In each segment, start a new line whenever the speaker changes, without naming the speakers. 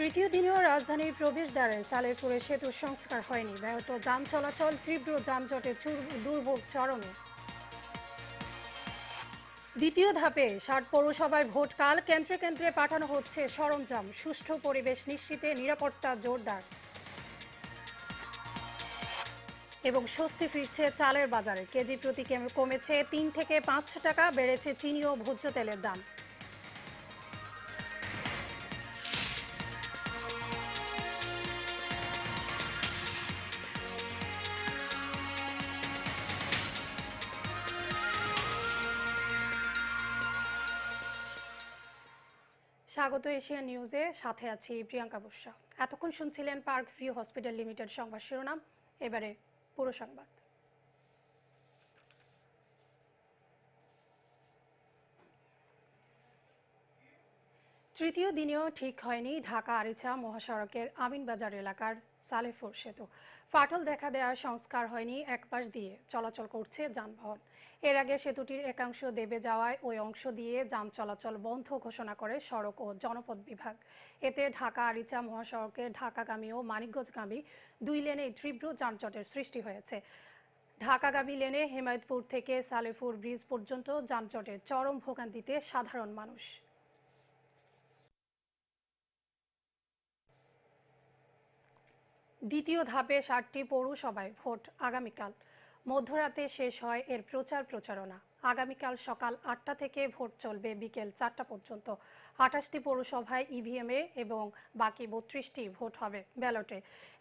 তৃতীয় দিনেও রাজধানীর প্রবেশদ্বারে সালেপুরে সেতু সংস্কার হয়নি। ব্যাহত যান চলাচল, তীব্র যানজটে দুর্ভোগ চরমে। দ্বিতীয় ধাপে ৬০ পৌরসভায় ভোটকাল, কেন্দ্রে কেন্দ্রে পাঠানো হচ্ছে সরঞ্জাম। সুষ্ঠু পরিবেশ নিশ্চিতে নিরাপত্তা জোরদার। এবং স্বস্তি ফিরছে চালের বাজারে। কেজি প্রতি কমেছে ৩ থেকে ৫ টাকা, বেড়েছে চিনি ও ভোজ্য তেলের দাম। স্বাগত এশিয়া নিউজে, সাথে আছি প্রিয়াঙ্কা বসরা। এতক্ষণ শুনছিলেন পার্ক ভিউ হসপিটাল লিমিটেড সংবাদ শিরোনাম। এবারে পুরো সংবাদ। তৃতীয় দিনেও ঠিক হয়নি ঢাকা আরিচা মহাসড়কের আমিনবাজার এলাকার সালেপুর সেতু। ফাটল দেখা দেওয়ার সংস্কার হয়নি, এক পাশ দিয়ে চলাচল করছে যানবাহন। এর আগে সেতুটির একাংশ দেবে যাওয়ায় ওই অংশ দিয়ে যান চলাচল বন্ধ ঘোষণা করে সড়ক ও জনপথ বিভাগ। এতে ঢাকা আরিচা মহাসড়কে ঢাকাগামী ও মানিকগঞ্জগামী দুই লেনে তীব্র যানজটের সৃষ্টি হয়েছে। ঢাকাগামী লেনে হেমায়তপুর থেকে সালেপুর ব্রিজ পর্যন্ত যানজটে চরম ভোগান্তিতে সাধারণ মানুষ। দ্বিতীয় ধাপে ৬০টি পৌরসভায় ভোট আগামীকাল। মধ্যরাতে শেষ হয় এর প্রচারণা। আগামীকাল সকাল ৮টা থেকে ভোট চলবে বিকেল ৪টা পর্যন্ত। ২৮টি পৌরসভায় ইভিএমে এবং বাকি ৩২টি ভোট হবে ব্যালটে।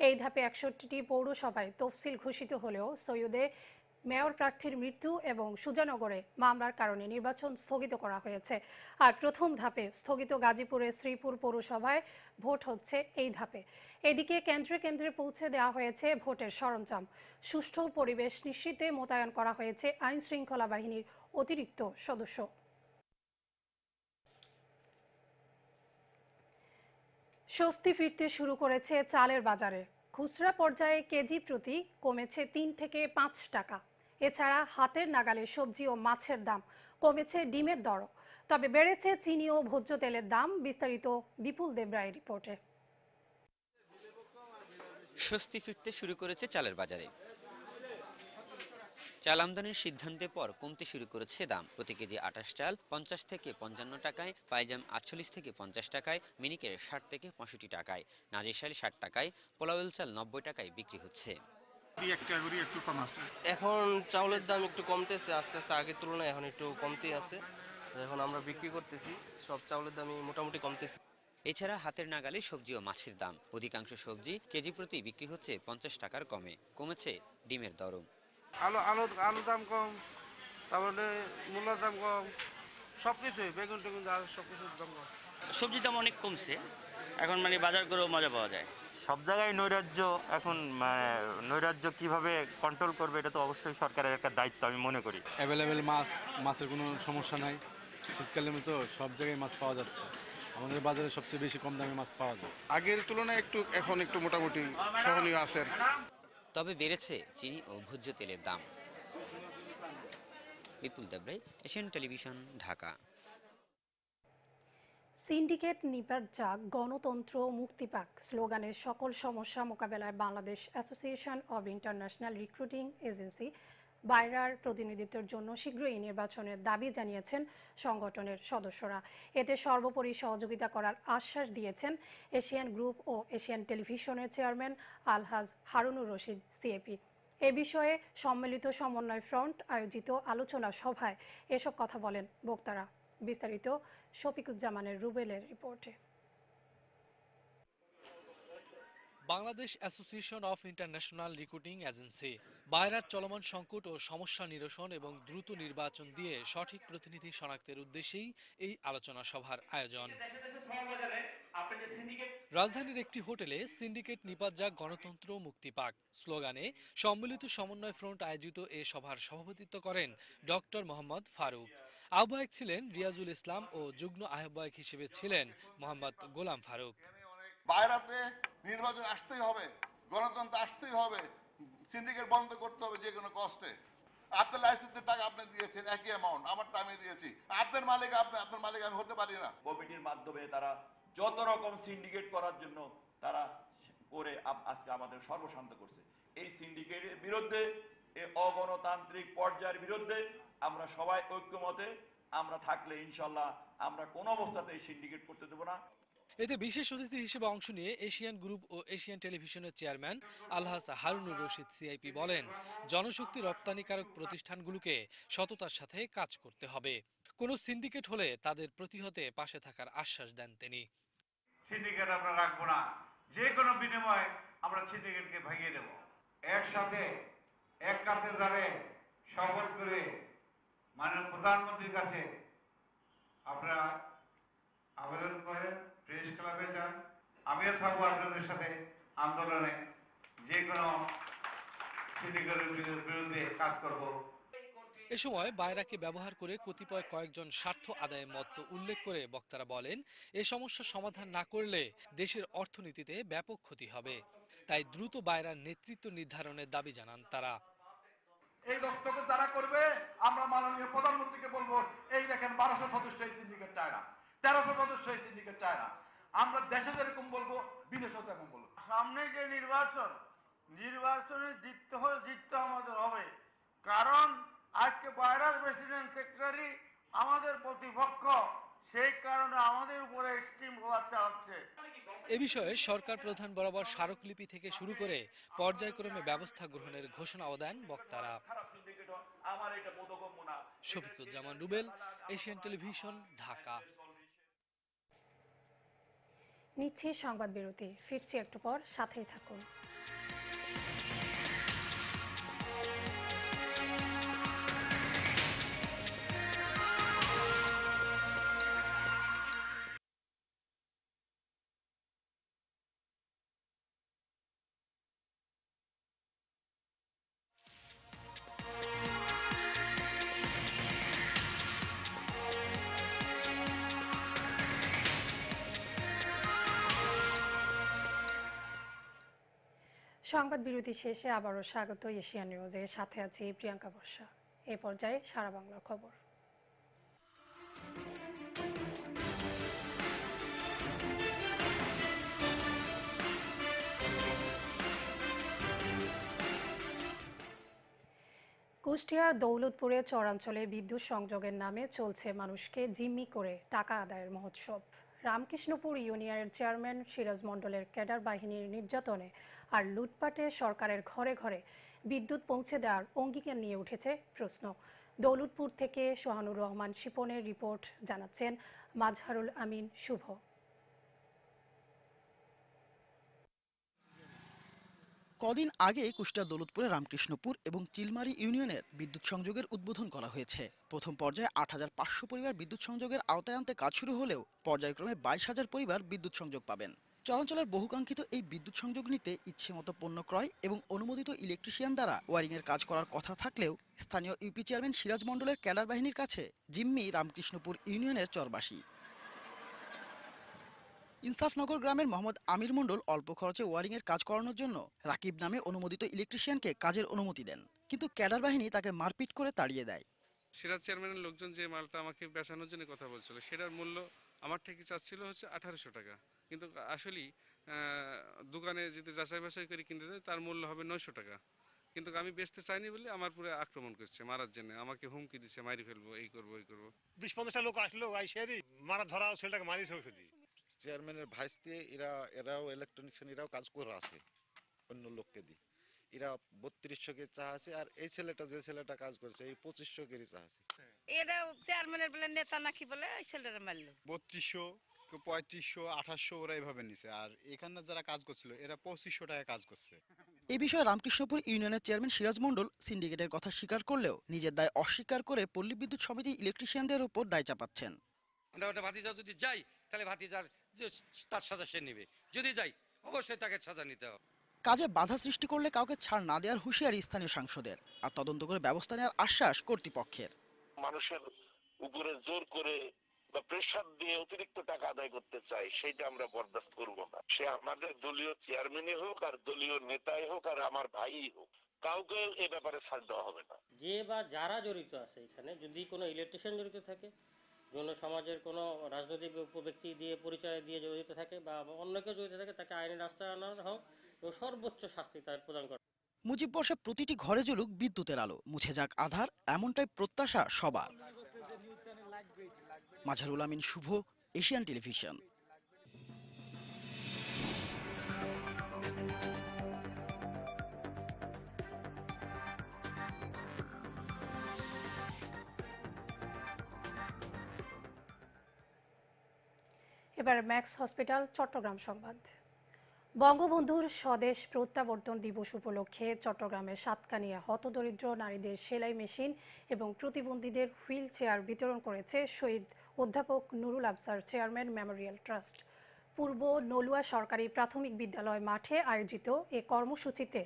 এই ধাপে ৬১টি পৌরসভায় তফসিল ঘোষিত হলেও সৈয়দে মেয়র প্রার্থীর মৃত্যু এবং সুজানগরে মামলার কারণে নির্বাচন স্থগিত করা হয়েছে। আর প্রথম ধাপে স্থগিত গাজীপুরের শ্রীপুর পৌরসভায় ভোট হচ্ছে এই ধাপে। এদিকে কেন্দ্রে কেন্দ্রে পৌঁছে দেওয়া হয়েছে ভোটের সরঞ্জাম। সুষ্ঠু পরিবেশ নিশ্চিতে মোতায়েন করা হয়েছে আইন শৃঙ্খলা বাহিনীর অতিরিক্ত সদস্য। স্বস্তি ফিরতে শুরু করেছে চালের বাজারে। খুচরা পর্যায়ে কেজি প্রতি কমেছে ৩ থেকে ৫ টাকা। এছাড়া হাতের নাগালে সবজি ও মাছের দাম কমেছে, ডিমের দরও। তবে বেড়েছে চিনি ও ভোজ্য তেলের দাম। বিস্তারিত বিপুল দেবরায়ের রিপোর্টে।
স্বস্তি ফিরতে শুরু করেছে চালের বাজারে। চাল আমদানির সিদ্ধান্তের পর কমতে শুরু করেছে দাম। প্রতি কেজি ২৮ চাল ৫০ থেকে ৫৫ টাকায়, পাইজাম ৪৮ থেকে ৫০ টাকায়, মিনিকের ৬০ থেকে ৬৫ টাকায়, নাজিরশাইল ৬০ টাকায়, পোলাওয়েল চাল ৯০ টাকায় বিক্রি হচ্ছে।
এখন চাউলের দাম একটু কমতেছে আস্তে আস্তে, আগের তুলনায় এখন একটু কমতেই আছে। এখন আমরা বিক্রি করতেছি, সব চাউলের দামই মোটামুটি কমতেছে।
এছাড়া হাতের নাগালে সবজি ও মাছের দাম। অধিকাংশ সবজি কেজি প্রতি বিক্রি হচ্ছে ৫০ টাকার কমে। কমেছে ডিমের দরও।
আলুর দাম কম, তারপরে মূলার দাম কম, সবকিছুই বেগুন টেগুন যা সবকিছুর দাম কম।
সবজির দাম অনেক কমছে এখন, বাজার করেও মজা পাওয়া যায়।
সব জায়গায় নৈরাজ্য। এখন নৈরাজ্য কিভাবে কন্ট্রোল করবে, এটা তো অবশ্যই সরকারের একটা দায়িত্ব আমি মনে করি।
অ্যাভেলেবেল মাছের কোনো সমস্যা নাই। শীতকালের মতো সব জায়গায় মাছ পাওয়া যাচ্ছে। আমাদের বাজারে সবচেয়ে বেশি কম দামে মাছ পাওয়া যায়।
আগের তুলনায় এখন একটু মোটামুটি সহনীয় আছে।
তবে বেড়েছে চিনি ও ভোজ্য তেলের দাম। Bipul Debrai, Asian television, Dhaka.
Syndicate নিপাত যাক, গণতন্ত্র মুক্তি পাক স্লোগানের সকল সমস্যা মোকাবেলায় Bangladesh association of international recruiting agency বাইরার প্রতিনিধিত্বের জন্য শীঘ্রই নির্বাচনের দাবি জানিয়েছেন সংগঠনের সদস্যরা। এতে সর্বোপরি সহযোগিতা করার আশ্বাস দিয়েছেন এশিয়ান গ্রুপ ও এশিয়ান টেলিভিশনের চেয়ারম্যান আলহাজ হারুনুর রশিদ সিএপি। এ বিষয়ে সম্মিলিত সমন্বয় ফ্রন্ট আয়োজিত আলোচনা সভায় এসব কথা বলেন বক্তারা। বিস্তারিত শফিকুজ্জামানের রুবেলের রিপোর্টে।
Bangladesh association of international recruiting agency বাইরার চলমান সংকট ও সমস্যা নিরসন এবং দ্রুত নির্বাচন দিয়ে সঠিক প্রতিনিধি শনাক্তের উদ্দেশ্যেই এই আলোচনা সভার আয়োজন। রাজধানীর একটি হোটেলে সিন্ডিকেট নিপাত যাক, গণতন্ত্র মুক্তি পাক স্লোগানে সম্মিলিত সমন্বয় ফ্রন্ট আয়োজিত এ সভার সভাপতিত্ব করেন ডক্টর মোহাম্মদ ফারুক। আহ্বায়ক ছিলেন রিয়াজুল ইসলাম ও যুগ্ম আহ্বায়ক হিসেবে ছিলেন মোহাম্মদ গোলাম ফারুক।
বাইরাতে নির্বাচন আসতেই হবে, গণতন্ত্র আসতেই হবে, সিন্ডিকেট বন্ধ করতে হবে যে কোনো কষ্টে। আপনার লাইসেন্সের টাকা আপনি দিয়েছেন একই অ্যামাউন্ট, আমারটা আমি দিয়েছি। আপনার মালিক আমি হতে পারি না।
কমিটির মাধ্যমে তারা যত রকম সিন্ডিকেট করার জন্য তারা করে আজকে আমাদের সর্বশান্ত করছে। এই সিন্ডিকেটের বিরুদ্ধে, এই অগণতান্ত্রিক পর্যায়ের বিরুদ্ধে আমরা সবাই ঐক্যমতে আমরা থাকলে ইনশাল্লাহ আমরা কোনো অবস্থাতে এই সিন্ডিকেট করতে দেব না।
এতে বিশেষ অতিথি হিসেবে অংশ নিয়ে এশিয়ান গ্রুপ ও এশিয়ান টেলিভিশনের চেয়ারম্যান আলহাজ হারুনুর রশিদ সিআইপি বলেন, জনশক্তি রপ্তানিকারক প্রতিষ্ঠানগুলোকে সততার সাথে কাজ করতে হবে। কোনো সিন্ডিকেট হলে তাদের প্রতিহতে পাশে থাকার আশ্বাস দেন তিনি।
সিন্ডিকেট আমরা রাখবো না, যে কোনো বিনিময়ে আমরা সিন্ডিকেটকে ভেঙে দেব। একসাথে এক কাঁধে দাঁড়ে শপথ করে মাননীয় প্রধানমন্ত্রীর কাছে আপনারা আবেদন করেন, প্রেস ক্লাবে যান, আমিও থাকবো আপনাদের সাথে আন্দোলনে, যে কোনো সিন্ডিকেটের বিরুদ্ধে কাজ করব।
এ সময় বায়রাকে ব্যবহার করে কতিপয় কয়েকজন স্বার্থ আদায়ের মত উল্লেখ করে বক্তারা বলেন, এ সমস্যার সমাধান না করলে দেশের অর্থনীতিতে ব্যাপক ক্ষতি হবে। তাই দ্রুত বায়রার নেতৃত্ব নির্ধারণের দাবি জানান তারা।
এই দস্তখত যারা করবে, আমরা মাননীয় প্রধানমন্ত্রীকে বলবো, এই দেখেন 1200 সদস্য এই সিন্ডিকেট চায় না, 1300 সদস্য এই সিন্ডিকেট চায় না। আমরা দেশে যেরকম বলবো, বিদেশেও তেমন বলবো। সামনে যে নির্বাচনে জিততে আমাদের হবে, কারণ আজকে বাইরের প্রেসিডেন্ট সেক্রেটারি আমাদের প্রতিপক্ষ, সেই কারণে আমাদের উপরে এক্সট্রিম রোলার চালাচ্ছে।
এ বিষয়ে সরকার প্রধান বরাবর স্মারকলিপি থেকে শুরু করে পর্যায়ক্রমে ব্যবস্থা গ্রহণের ঘোষণাও দেন বক্তারা। Shafiquzzaman Rubel, Asian television, Dhaka.
নিচ্ছি সংবাদ বিরতি, ফিরছি একটু পর, সাথেই থাকুন। সংবাদ বিরতি শেষে আবারও স্বাগত এশিয়া নিউজের সাথে আছি প্রিয়াঙ্কা বর্ষা। এ পর্যায়ে সারা বাংলা খবর। কুষ্টিয়ার দৌলতপুরে চরাঞ্চলে বিদ্যুৎ সংযোগের নামে চলছে মানুষকে জিম্মি করে টাকা আদায়ের মহোৎসব। রামকৃষ্ণপুর ইউনিয়নের চেয়ারম্যান সিরাজ মণ্ডলের ক্যাডার বাহিনীর নির্যাতনে আর লুটপাটে সরকারের ঘরে ঘরে বিদ্যুৎ পৌঁছে দেওয়ার অঙ্গীকার নিয়ে উঠেছে প্রশ্ন। দৌলতপুর থেকে সোহানুর রহমান শিপনের রিপোর্ট, জানাচ্ছেন মাজহারুল আমিন শুভ।
কদিন আগে কুষ্টিয়া দৌলতপুরে রামকৃষ্ণপুর এবং চিলমারি ইউনিয়নের বিদ্যুৎ সংযোগের উদ্বোধন করা হয়েছে। প্রথম পর্যায়ে ৮৫০০ পরিবার বিদ্যুৎ সংযোগের আওতায় আনতে কাজ শুরু হলেও পর্যায়ক্রমে ২২,০০০ পরিবার বিদ্যুৎ সংযোগ পাবেন। চরাঞ্চলের বহুকাঙ্ক্ষিত এই বিদ্যুৎ সংযোগ নিতে ইচ্ছেমতো পণ্য ক্রয় এবং অনুমোদিত ইলেকট্রিশিয়ান দ্বারা ওয়ারিংয়ের কাজ করার কথা থাকলেও স্থানীয় ইউপি চেয়ারম্যান সিরাজ মণ্ডলের ক্যাডার বাহিনীর কাছে জিম্মি রামকৃষ্ণপুর ইউনিয়নের চরবাসী। ইনসাফনগর গ্রামের মোহাম্মদ আমির মণ্ডল অল্প খরচে ওয়ারিংয়ের কাজ করানোর জন্য রাকিব নামে অনুমোদিত ইলেকট্রিশিয়ানকে কাজের অনুমতি দেন, কিন্তু ক্যাডার বাহিনী তাকে মারপিট করে তাড়িয়ে দেয়।
সিরাজ চেয়ারম্যানের লোকজন যে মালটা আমাকে বেচানোর জন্য কথা বলছিল, সেটার মূল্য আমার থেকে চাচ্ছিল হচ্ছে 1800 টাকা, কিন্তু আসলেই দোকানে যদি যাচাই বাছাই করে কিনতে যায় তার মূল্য হবে 900 টাকা। কিন্তু আমি বেচতে চাইনি বলে আমার পুরো আক্রমণ করছে, মারার জন্য আমাকে হুমকি দিচ্ছে, মারি ফেলবো, এই করবো এই করবো।
20-50টা লোক আসলো, আইসেরই মারা ধরা ছেলেটাকে মারিছে ওষুধি।
চেয়ারম্যানের ভাইস্তে এরাও ইলেকট্রনিক্সিয়ান, এরাও কাজ করে আছে অন্য লোককে দিয়ে। এরা 3200 কে চা আছে, আর এই ছেলেটা যে ছেলেটা কাজ করছে এই 2500 কেরই চা আছে।
এটা চেয়ারম্যানের বলে নেতা নাকি বলে ওই ছেলেটা মারলো।
3200, 3500, 2800 ওরা এইভাবে নিছে, আর এখানে যারা কাজ করছিল এরা 2500 টাকা কাজ করছে।
এ বিষয়ে রামকৃষ্ণপুর ইউনিয়নের চেয়ারম্যান সিরাজ মণ্ডল সিন্ডিকেটের কথা স্বীকার করলেও নিজের দায় অস্বীকার করে পল্লী বিদ্যুৎ সমিতি ইলেকট্রিশিয়ানদের উপর দায় চাপাচ্ছেন।
ওটা ভাতিজা যদি যাই তাহলে ভাতিজার তার সাজা সে নেবে, যদি যাই অবশ্যই তাকে সাজা নিতে হবে।
কাজে বাধা সৃষ্টি করলে কাউকে ছাড় না দেওয়ার হুঁশিয়ারি স্থানীয় সাংসদের, আর তদন্ত করে ব্যবস্থা নেওয়ার আশ্বাস কর্তৃপক্ষের।
মানুষের উপরে জোর করে বা প্রেসার দিয়ে অতিরিক্ত টাকা আদায় করতে চাই, সেটা আমরা বরদাস্ত করব না। সে আমাদের দলীয় চেয়ারম্যানই হোক আর দলীয় নেতাই হোক আর আমার ভাইই হোক, কাউকে এ ব্যাপারে ছাড় দেওয়া হবে না।
যে বা যারা জড়িত আছে এখানে, যদি কোনো ইলেকট্রিশিয়ান জড়িত থাকে যৌন সমাজের কোনো রাজনৈতিক ব্যক্তি দিয়ে পরিচয় দিয়ে জড়িত থাকে বা অন্য কেউ জড়িত থাকে তাকে আইনের রাস্তায় আনা হোক এবং সর্বোচ্চ শাস্তি তার প্রদান করা।
মুজিব বর্ষে প্রতিটি ঘরে জ্বলুক বিদ্যুতের আলো, মুছে যাক আধার, এমনটাই প্রত্যাশা সবার। মাঝারুল আমিন শুভ, এশিয়ান টেলিভিশন।
এবার ম্যাক্স হসপিটাল চট্টগ্রাম সংবাদ। বঙ্গবন্ধুর স্বদেশ প্রত্যাবর্তন দিবস উপলক্ষে চট্টগ্রামের সাতকানিয়া হতদরিদ্র নারীদের সেলাই মেশিন এবং প্রতিবন্ধীদের হুইল চেয়ার বিতরণ করেছে শহীদ অধ্যাপক নুরুল আবসার চেয়ারম্যান মেমোরিয়াল ট্রাস্ট। পূর্ব নলুয়া সরকারি প্রাথমিক বিদ্যালয় মাঠে আয়োজিত এ কর্মসূচিতে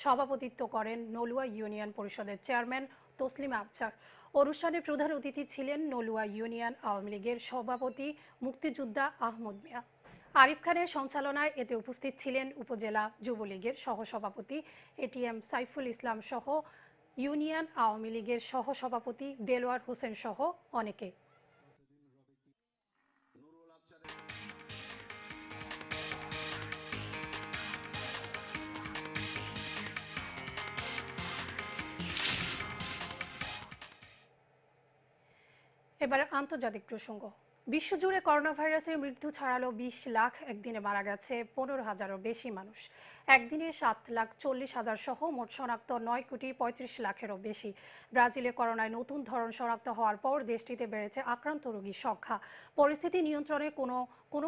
সভাপতিত্ব করেন নলুয়া ইউনিয়ন পরিষদের চেয়ারম্যান তসলিমা আবসার। অনুষ্ঠানে প্রধান অতিথি ছিলেন নলুয়া ইউনিয়ন আওয়ামী লীগের সভাপতি মুক্তিযোদ্ধা আহমদ মিয়া। আরিফ খানের সঞ্চালনায় এতে উপস্থিত ছিলেন উপজেলা যুবলীগের সহসভাপতি এটিএম সাইফুল ইসলাম সহ ইউনিয়ন আওয়ামী লীগের সহসভাপতি দেলোয়ার হোসেন সহ অনেকে। এবার আন্তর্জাতিক প্রসঙ্গ। বিশ্বজুড়ে করোনা ভাইরাসের মৃত্যু ছাড়ালো 20 লাখ, একদিনে মারা গেছে 15,000-এরও বেশি মানুষ। একদিনে 7,40,000 সহ মোট শনাক্ত 9,35,00,000-এরও বেশি। ব্রাজিলে করোনায় নতুন ধরন শনাক্ত হওয়ার পর দেশটিতে বেড়েছে আক্রান্ত রোগীর সংখ্যা। পরিস্থিতি নিয়ন্ত্রণে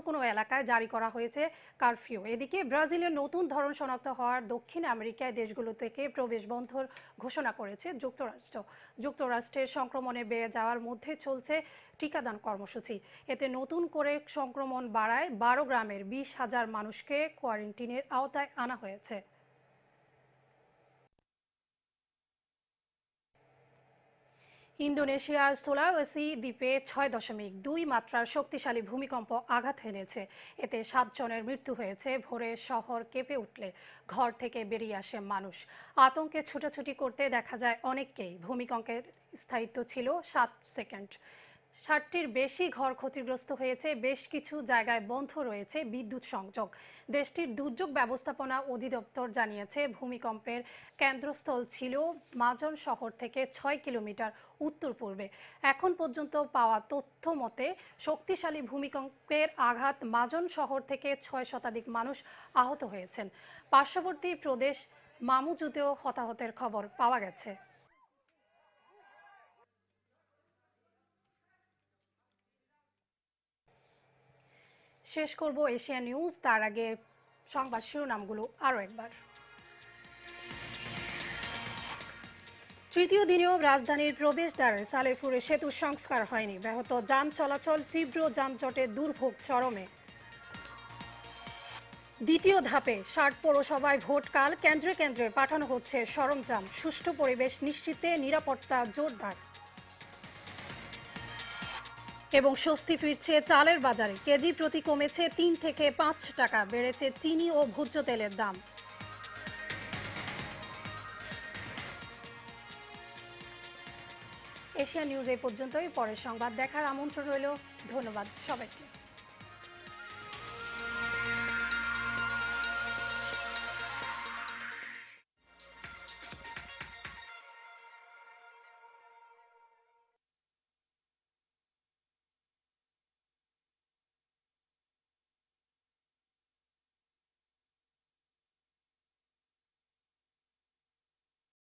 কোনো এলাকায় জারি করা হয়েছে কারফিউ। এদিকে ব্রাজিলের নতুন ধরন শনাক্ত হওয়ার দক্ষিণ আমেরিকায় দেশগুলো থেকে প্রবেশ বন্ধর ঘোষণা করেছে যুক্তরাষ্ট্র। যুক্তরাষ্ট্রের সংক্রমণে বেড়ে যাওয়ার মধ্যে চলছে টিকাদান কর্মসূচি। এতে নতুন করে সংক্রমণ বাড়ায় 12 গ্রামের 20,000 মানুষকে কোয়ারেন্টিনের আওতায় আনা হয়েছে। ইন্দোনেশিয়ার সুলাওয়েসি দ্বীপে 6.2 মাত্রার শক্তিশালী ভূমিকম্প আঘাত এনেছে। এতে 7 জনের মৃত্যু হয়েছে। ভোরে শহর কেঁপে উঠলে ঘর থেকে বেরিয়ে আসে মানুষ। আতঙ্কে ছুটাছুটি করতে দেখা যায় অনেককেই। ভূমিকম্পের স্থায়িত্ব ছিল 7 সেকেন্ড। 60টির বেশি ঘর ক্ষতিগ্রস্ত হয়েছে। বেশ কিছু জায়গায় বন্ধ রয়েছে বিদ্যুৎ সংযোগ। দেশটির দুর্যোগ ব্যবস্থাপনা অধিদপ্তর জানিয়েছে ভূমিকম্পের কেন্দ্রস্থল ছিল মাজন শহর থেকে 6 কিলোমিটার উত্তর পূর্বে। এখন পর্যন্ত পাওয়া তথ্য মতে শক্তিশালী ভূমিকম্পের আঘাত মাজন শহর থেকে 6 শতাধিক মানুষ আহত হয়েছেন। পার্শ্ববর্তী প্রদেশ মামুজুতেও হতাহতের খবর পাওয়া গেছে। শেষ করব এশিয়া নিউজ, তার আগে সংবাদ শিরোনামগুলো আরও একবার। তৃতীয় দিনেও রাজধানীর প্রবেশদ্বার সালেপুরে সেতু সংস্কার হয়নি। ব্যাহত যান চলাচল, তীব্র যানজটে দুর্ভোগ চরমে। দ্বিতীয় ধাপে 60 পৌরসভায় ভোটকাল, কেন্দ্রে কেন্দ্রে পাঠানো হচ্ছে সরঞ্জাম। সুষ্ঠু পরিবেশ নিশ্চিতে নিরাপত্তা জোরদার। এবং স্বস্তি ফিরছে চালের বাজারে, কেজি প্রতি কমেছে 3 থেকে 5 টাকা, বেড়েছে চিনি ও ভোজ্য তেলের দাম। এশিয়া নিউজ এই পর্যন্তই। পরের সংবাদ দেখার আমন্ত্রণ রইল। ধন্যবাদ সবাইকে।